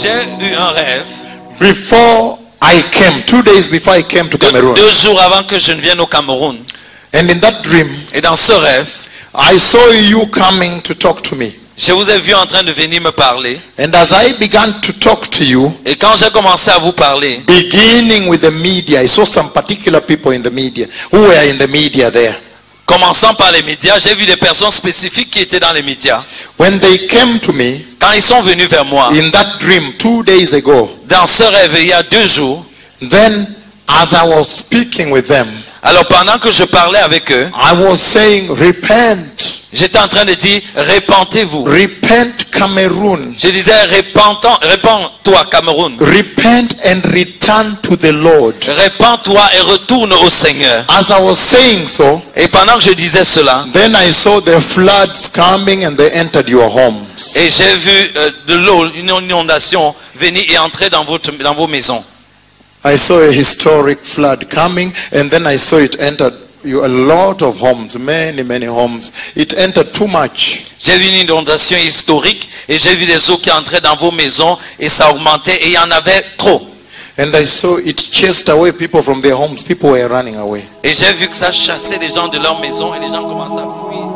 J'ai eu un rêve. Before I came, 2 days before I came to Cameroon. 2 jours avant que je ne vienne au Cameroun. And in that dream, Et dans ce rêve, I saw you coming to talk to me. je vous ai vu en train de venir me parler. And as I began to talk to you, Et quand j'ai commencé à vous parler, beginning with the media, I saw some particular people in the media who were in the media there. commençant par les médias, j'ai vu des personnes spécifiques qui étaient dans les médias. When they came to me, Quand ils sont venus vers moi, in that dream 2 days ago, dans ce rêve, il y a 2 jours, then as I was speaking with them, alors pendant que je parlais avec eux, I was saying, repent, j'étais en train de dire, répentez-vous. repent Cameroon, Je disais, répands-toi Cameroun. repent and return to the Lord. Répands-toi et retourne au Seigneur. As I was saying so, Et pendant que je disais cela, then I saw the floods coming and they entered your homes. et j'ai vu de l'eau, une inondation venir et entrer dans vos maisons. I saw a historic flood coming and then I saw it entered a lot of homes, many homes. It entered too much. J'ai vu une inondation historique et j'ai vu les eaux qui entraient dans vos maisons et ça augmentait et il y en avait trop. And I saw it chased away people from their homes. People were running away. Et j'ai vu que ça chassait les gens de leur maison et les gens commençaient à fuir.